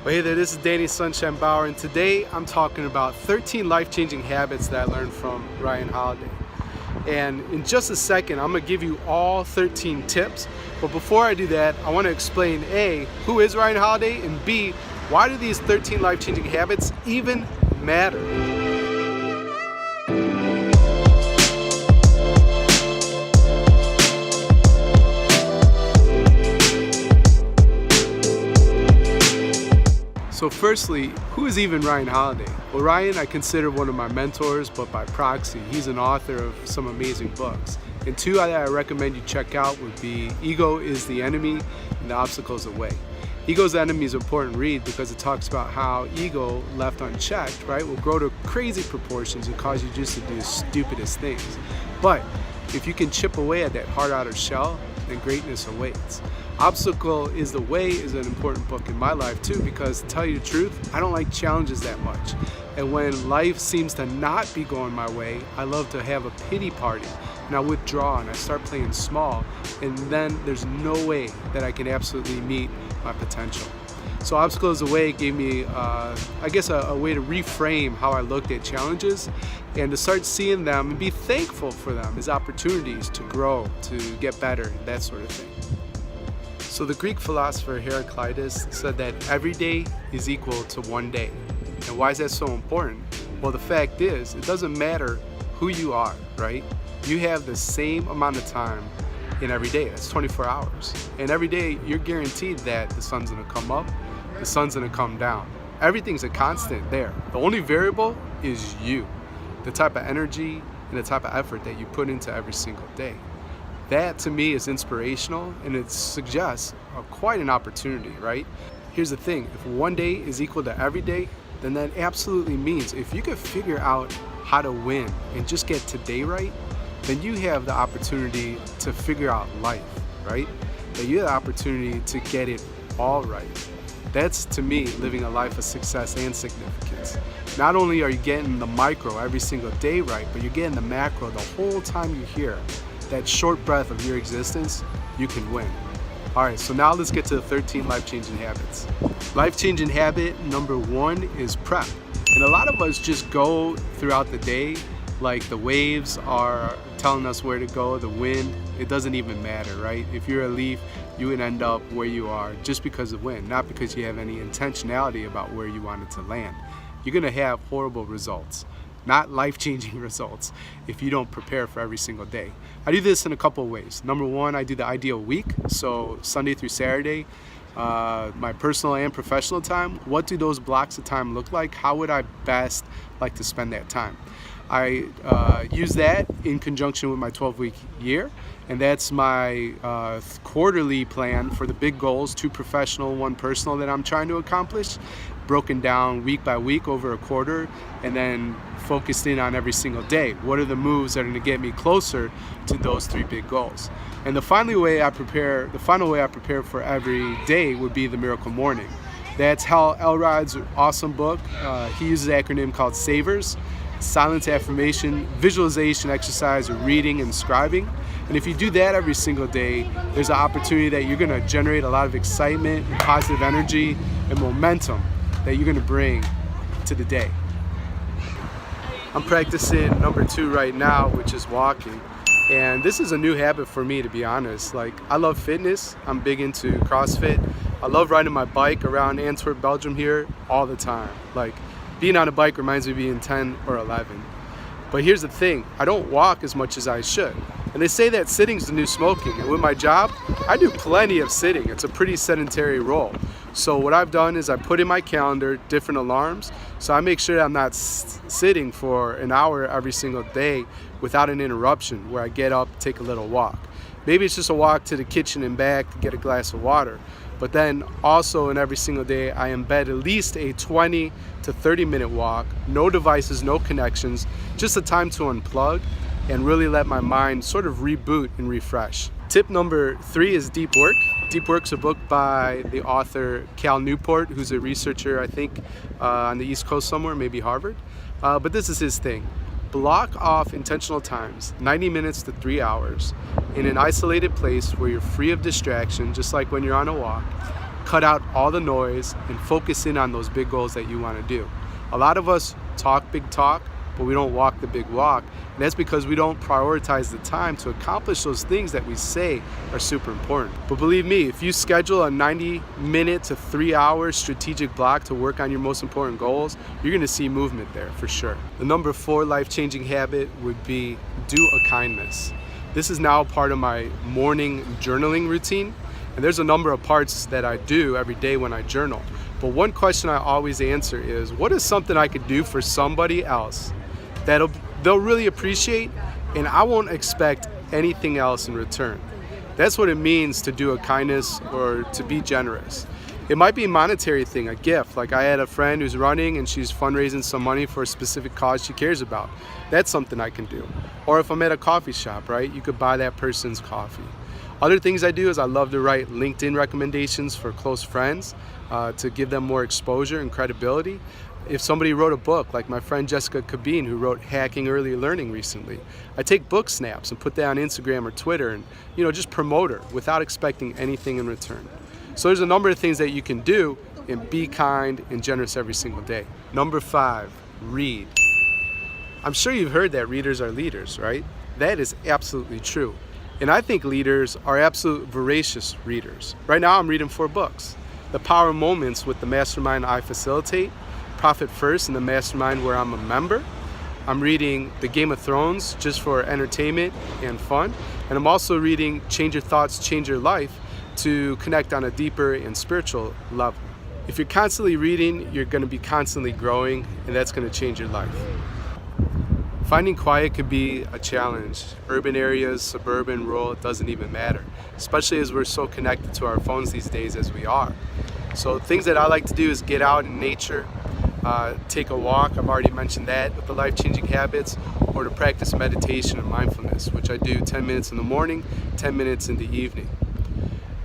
Well, hey there, this is Danny Sunshine Bauer, and today I'm talking about 13 life-changing habits that I learned from Ryan Holiday. And in just a second, I'm going to give you all 13 tips. But before I do that, I want to explain A, who is Ryan Holiday, and B, why do these 13 life-changing habits even matter? So firstly, who is even Ryan Holiday? Well, Ryan I consider one of my mentors, but by proxy, he's an author of some amazing books. And two that I recommend you check out would be Ego is the Enemy and The Obstacle is the Way. Ego's Enemy is an important read because it talks about how ego, left unchecked, right, will grow to crazy proportions and cause you just to do the stupidest things. But if you can chip away at that hard outer shell, then greatness awaits. Obstacle is the Way is an important book in my life too, because to tell you the truth, I don't like challenges that much. And when life seems to not be going my way, I love to have a pity party and I withdraw and I start playing small, and then there's no way that I can absolutely meet my potential. So Obstacle is the Way gave me, I guess, a way to reframe how I looked at challenges and to start seeing them and be thankful for them as opportunities to grow, to get better, that sort of thing. So the Greek philosopher Heraclitus said that every day is equal to one day. And why is that so important? Well, the fact is, it doesn't matter who you are, right? You have the same amount of time in every day. That's 24 hours. And every day, you're guaranteed that the sun's gonna come up, the sun's gonna come down. Everything's a constant there. The only variable is you, the type of energy and the type of effort that you put into every single day. That to me is inspirational, and it suggests quite an opportunity, right? Here's the thing, if one day is equal to every day, then that absolutely means if you could figure out how to win and just get today right, then you have the opportunity to figure out life, right? That you have the opportunity to get it all right. That's, to me, living a life of success and significance. Not only are you getting the micro every single day right, but you're getting the macro the whole time you're here. That short breath of your existence, you can win. All right, so now let's get to the 13 life-changing habits. Life-changing habit number 1 is prep. And a lot of us just go throughout the day like the waves are telling us where to go, the wind, it doesn't even matter, right? If you're a leaf, you would end up where you are just because of wind, not because you have any intentionality about where you want it to land. You're gonna have horrible results, not life-changing results, if you don't prepare for every single day. I do this in a couple of ways. Number 1, I do the ideal week, so Sunday through Saturday, my personal and professional time. What do those blocks of time look like? How would I best like to spend that time? I use that in conjunction with my 12-week year, and that's my quarterly plan for the big goals, 2 professional, 1 personal, that I'm trying to accomplish, broken down week by week over a quarter, and then focused in on every single day. What are the moves that are going to get me closer to those 3 big goals? And the final way I prepare for every day would be the Miracle Morning. That's Hal Elrod's awesome book. He uses an acronym called SAVERS: silence, affirmation, visualization, exercise, reading, and scribing. And if you do that every single day, there's an opportunity that you're going to generate a lot of excitement and positive energy and momentum that you're going to bring to the day. I'm practicing number 2 right now, which is walking. And this is a new habit for me, to be honest. Like, I love fitness. I'm big into CrossFit. I love riding my bike around Antwerp, Belgium here all the time. Like, being on a bike reminds me of being 10 or 11. But here's the thing, I don't walk as much as I should. And they say that sitting's the new smoking. And with my job, I do plenty of sitting. It's a pretty sedentary role. So what I've done is I put in my calendar different alarms. So I make sure that I'm not sitting for an hour every single day without an interruption, where I get up, take a little walk. Maybe it's just a walk to the kitchen and back to get a glass of water. But then also in every single day, I embed at least a 20 to 30-minute walk, no devices, no connections, just a time to unplug and really let my mind sort of reboot and refresh. Tip number 3 is deep work. Deep Work's a book by the author Cal Newport, who's a researcher, I think, on the East Coast somewhere, maybe Harvard. But this is his thing. Block off intentional times, 90 minutes to 3 hours, in an isolated place where you're free of distraction, just like when you're on a walk. cut out all the noise and focus in on those big goals that you want to do. A lot of us talk big talk, but we don't walk the big walk. And that's because we don't prioritize the time to accomplish those things that we say are super important. But believe me, if you schedule a 90-minute to 3-hour strategic block to work on your most important goals, you're gonna see movement there for sure. The number 4 life-changing habit would be do a kindness. This is now part of my morning journaling routine. And there's a number of parts that I do every day when I journal. But one question I always answer is, what is something I could do for somebody else that they'll really appreciate, and I won't expect anything else in return? That's what it means to do a kindness or to be generous. It might be a monetary thing, a gift. Like I had a friend who's running and she's fundraising some money for a specific cause she cares about. That's something I can do. Or if I'm at a coffee shop, right, you could buy that person's coffee. Other things I do is I love to write LinkedIn recommendations for close friends to give them more exposure and credibility. If somebody wrote a book, like my friend Jessica Cabine, who wrote Hacking Early Learning recently, I take book snaps and put that on Instagram or Twitter and just promote her without expecting anything in return. So there's a number of things that you can do and be kind and generous every single day. Number 5, read. I'm sure you've heard that readers are leaders, right? That is absolutely true. And I think leaders are absolute voracious readers. Right now I'm reading 4 books. The Power Moments with the mastermind I facilitate, Profit First in the mastermind where I'm a member. I'm reading The Game of Thrones just for entertainment and fun. And I'm also reading Change Your Thoughts, Change Your Life to connect on a deeper and spiritual level. If you're constantly reading, you're going to be constantly growing, and that's going to change your life. Finding quiet could be a challenge. Urban areas, suburban, rural, it doesn't even matter, especially as we're so connected to our phones these days as we are. So things that I like to do is get out in nature, take a walk, I've already mentioned that with the life-changing habits, or to practice meditation and mindfulness, which I do 10 minutes in the morning, 10 minutes in the evening.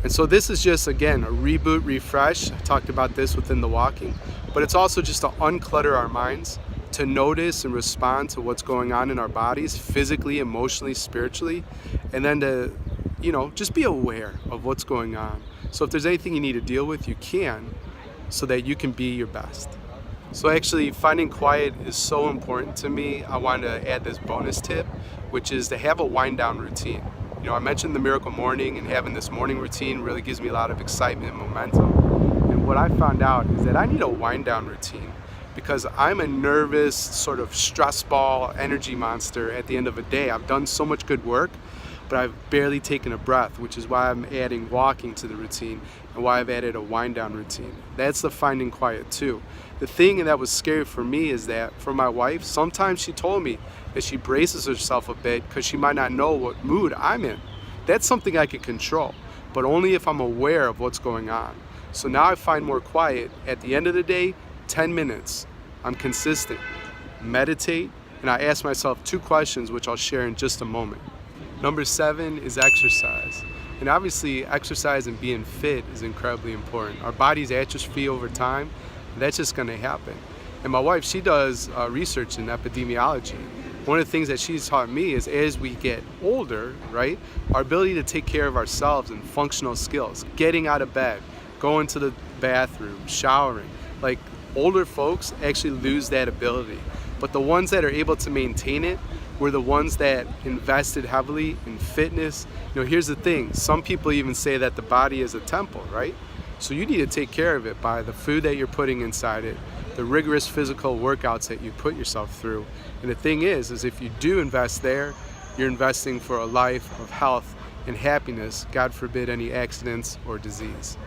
And so this is just, again, a reboot, refresh. I talked about this within the walking, but it's also just to unclutter our minds, to notice and respond to what's going on in our bodies, physically, emotionally, spiritually, and then to, just be aware of what's going on. So if there's anything you need to deal with, you can, so that you can be your best. So actually, finding quiet is so important to me. I wanted to add this bonus tip, which is to have a wind-down routine. I mentioned the miracle morning, and having this morning routine really gives me a lot of excitement and momentum. And what I found out is that I need a wind-down routine, because I'm a nervous, sort of stress ball, energy monster at the end of a day. I've done so much good work, but I've barely taken a breath, which is why I'm adding walking to the routine and why I've added a wind down routine. That's the finding quiet too. The thing that was scary for me is that for my wife, sometimes she told me that she braces herself a bit because she might not know what mood I'm in. That's something I can control, but only if I'm aware of what's going on. So now I find more quiet. At the end of the day, 10 minutes. I'm consistent. Meditate, and I ask myself 2 questions, which I'll share in just a moment. Number 7 is exercise. And obviously, exercise and being fit is incredibly important. Our bodies atrophy over time, and that's just gonna happen. And my wife, she does research in epidemiology. One of the things that she's taught me is as we get older, right, our ability to take care of ourselves and functional skills, getting out of bed, going to the bathroom, showering, like older folks actually lose that ability. But the ones that are able to maintain it were the ones that invested heavily in fitness. Here's the thing, some people even say that the body is a temple, right? So you need to take care of it by the food that you're putting inside it, the rigorous physical workouts that you put yourself through. And the thing is if you do invest there, you're investing for a life of health and happiness, God forbid any accidents or disease.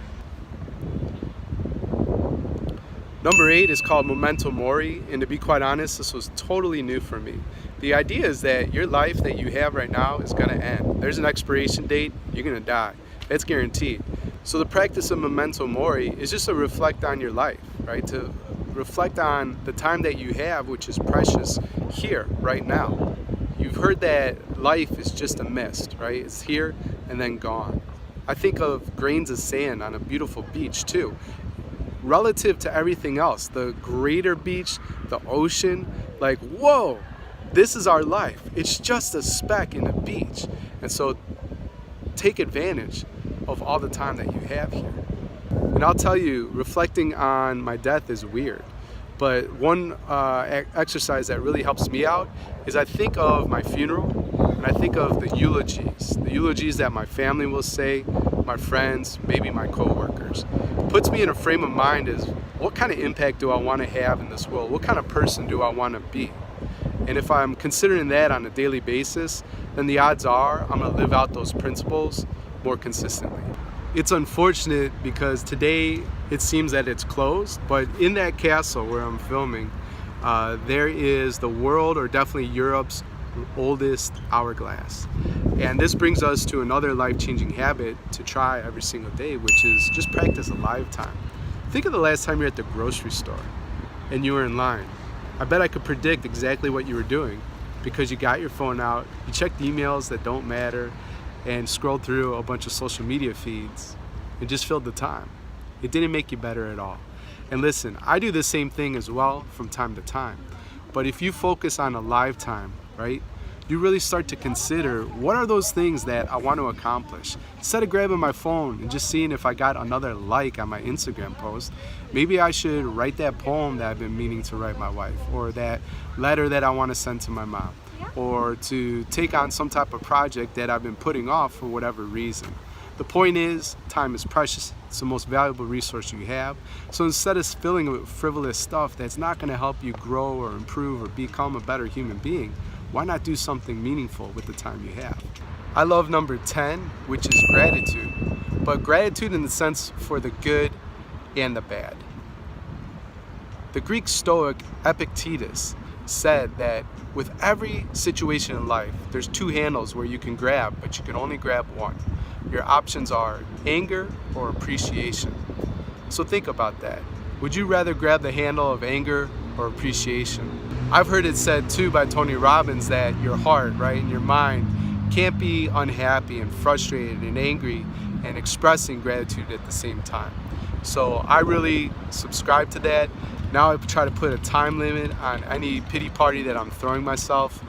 Number 8 is called Memento Mori, and to be quite honest, this was totally new for me. The idea is that your life that you have right now is going to end. There's an expiration date, you're going to die. That's guaranteed. So the practice of Memento Mori is just to reflect on your life, right? To reflect on the time that you have, which is precious here, right now. You've heard that life is just a mist, right? It's here and then gone. I think of grains of sand on a beautiful beach too. Relative to everything else, the greater beach, the ocean, like, whoa, this is our life. It's just a speck in the beach. And so take advantage of all the time that you have here. And And I'll tell you, reflecting on my death is weird. But one exercise that really helps me out is I think of my funeral and I think of the eulogies that my family will say, my friends, maybe my coworkers. It puts me in a frame of mind as what kind of impact do I want to have in this world? What kind of person do I want to be? And if I'm considering that on a daily basis, then the odds are I'm going to live out those principles more consistently. It's unfortunate because today it seems that it's closed, but in that castle where I'm filming, there is the world, or definitely Europe's, oldest hourglass. And this brings us to another life-changing habit to try every single day, which is just practice a live time. Think of the last time you're at the grocery store and you were in line. I bet I could predict exactly what you were doing because you got your phone out, you checked emails that don't matter, and scrolled through a bunch of social media feeds and just filled the time. It didn't make you better at all. And listen, I do the same thing as well from time to time. But if you focus on a live time, right, you really start to consider what are those things that I want to accomplish. Instead of grabbing my phone and just seeing if I got another like on my Instagram post, maybe I should write that poem that I've been meaning to write my wife, or that letter that I want to send to my mom, or to take on some type of project that I've been putting off for whatever reason. The point is, time is precious. It's the most valuable resource you have. So instead of filling it with frivolous stuff that's not going to help you grow or improve or become a better human being, why not do something meaningful with the time you have? I love number 10, which is gratitude. But gratitude in the sense for the good and the bad. The Greek Stoic Epictetus said that with every situation in life, there's two handles where you can grab, but you can only grab one. Your options are anger or appreciation. So think about that. Would you rather grab the handle of anger or appreciation? I've heard it said too by Tony Robbins that your heart, right, and your mind can't be unhappy and frustrated and angry and expressing gratitude at the same time. So I really subscribe to that. Now I try to put a time limit on any pity party that I'm throwing myself.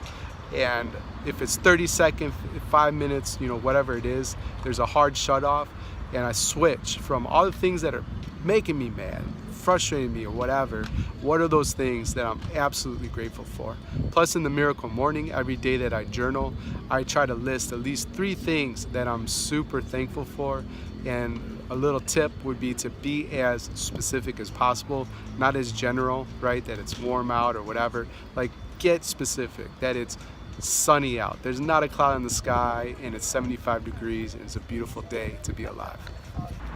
And if it's 30 seconds, 5 minutes, whatever it is, there's a hard shut off, and I switch from all the things that are making me mad, frustrating me, or whatever. What are those things that I'm absolutely grateful for? Plus, in the Miracle Morning, every day that I journal, I try to list at least 3 things that I'm super thankful for. And a little tip would be to be as specific as possible, not as general, right? That it's warm out or whatever. Like, get specific, that it's sunny out, there's not a cloud in the sky, and it's 75 degrees, and it's a beautiful day to be alive.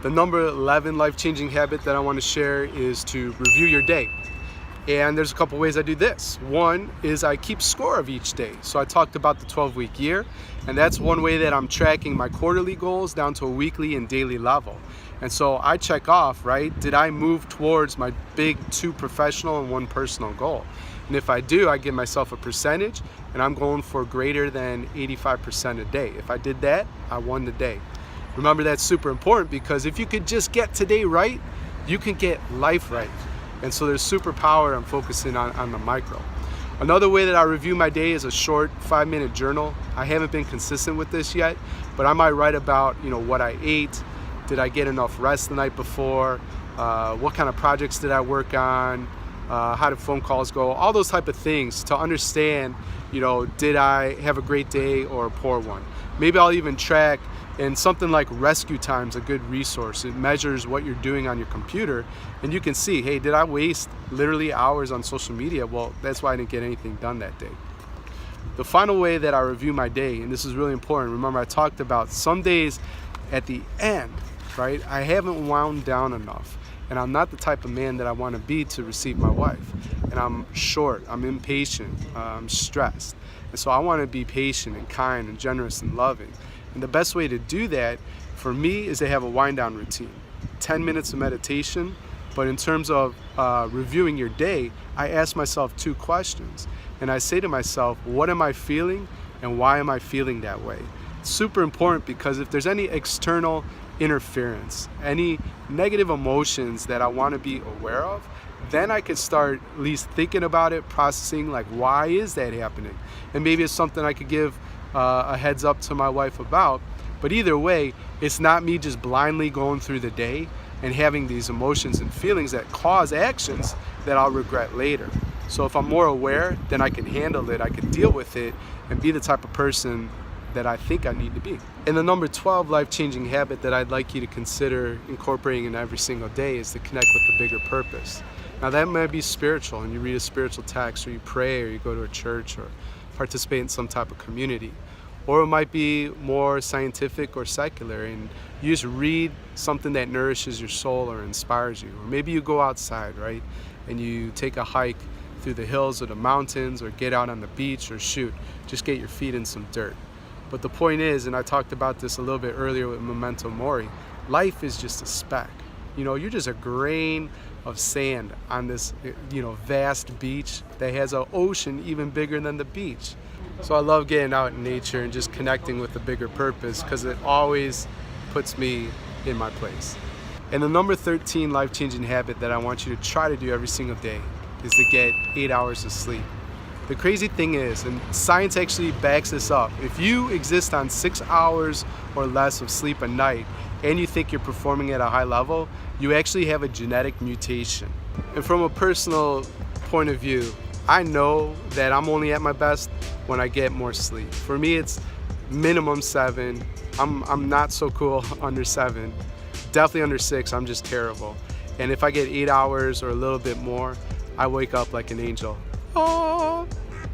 The number 11 life-changing habit that I want to share is to review your day. And there's a couple ways I do this. One is I keep score of each day. So I talked about the 12-week year, and that's one way that I'm tracking my quarterly goals down to a weekly and daily level. And so I check off, right, did I move towards my big 2 professional and 1 personal goal? And if I do, I give myself a percentage, and I'm going for greater than 85% a day. If I did that, I won the day. Remember, that's super important, because if you could just get today right, you can get life right. And so there's superpower in focusing on the micro. Another way that I review my day is a short 5-minute journal. I haven't been consistent with this yet, but I might write about what I ate, did I get enough rest the night before, what kind of projects did I work on, how did phone calls go, all those type of things to understand, did I have a great day or a poor one. Maybe I'll even track, and something like Rescue Time's a good resource. It measures what you're doing on your computer, and you can see, hey, did I waste literally hours on social media? Well, that's why I didn't get anything done that day. The final way that I review my day, and this is really important, remember I talked about some days at the end, right, I haven't wound down enough. And I'm not the type of man that I want to be to receive my wife. And I'm short, I'm impatient, I'm stressed. And so I want to be patient and kind and generous and loving. And the best way to do that for me is to have a wind down routine. 10 minutes of meditation, but in terms of reviewing your day, I ask myself 2 questions. And I say to myself, what am I feeling and why am I feeling that way? It's super important, because if there's any external interference, any negative emotions that I want to be aware of, then I could start at least thinking about it, processing, like, why is that happening? And maybe it's something I could give a heads up to my wife about. But either way, it's not me just blindly going through the day. and having these emotions and feelings that cause actions that I'll regret later. So if I'm more aware, then I can handle it, I can deal with it, and be the type of person that I think I need to be. And the number 12 life-changing habit that I'd like you to consider incorporating in every single day is to connect with the bigger purpose. Now that might be spiritual, and you read a spiritual text, or you pray, or you go to a church, or participate in some type of community. Or it might be more scientific or secular, and you just read something that nourishes your soul or inspires you. Or maybe you go outside, right, and you take a hike through the hills or the mountains, or get out on the beach, or just get your feet in some dirt. But the point is, and I talked about this a little bit earlier with Memento Mori, life is just a speck. You're just a grain of sand on this, vast beach that has an ocean even bigger than the beach. So I love getting out in nature and just connecting with the bigger purpose, because it always puts me in my place. And the number 13 life-changing habit that I want you to try to do every single day is to get 8 hours of sleep. The crazy thing is, and science actually backs this up, if you exist on 6 hours or less of sleep a night and you think you're performing at a high level, you actually have a genetic mutation. And from a personal point of view, I know that I'm only at my best when I get more sleep. For me, it's minimum 7. I'm not so cool under 7. Definitely under 6, I'm just terrible. And if I get 8 hours or a little bit more, I wake up like an angel. Oh.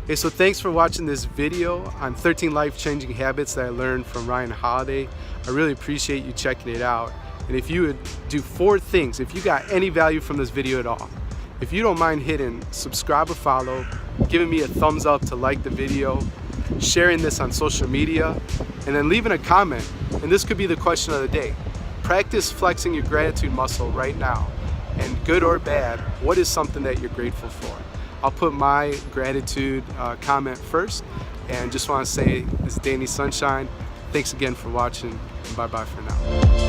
Okay, so thanks for watching this video on 13 life-changing habits that I learned from Ryan Holiday. I really appreciate you checking it out. And if you would do 4 things, if you got any value from this video at all, if you don't mind hitting subscribe or follow, giving me a thumbs up to like the video, sharing this on social media, and then leaving a comment. And this could be the question of the day. Practice flexing your gratitude muscle right now. And good or bad, what is something that you're grateful for? I'll put my gratitude comment first, and just want to say, this is Danny Sunshine. Thanks again for watching, and bye-bye for now.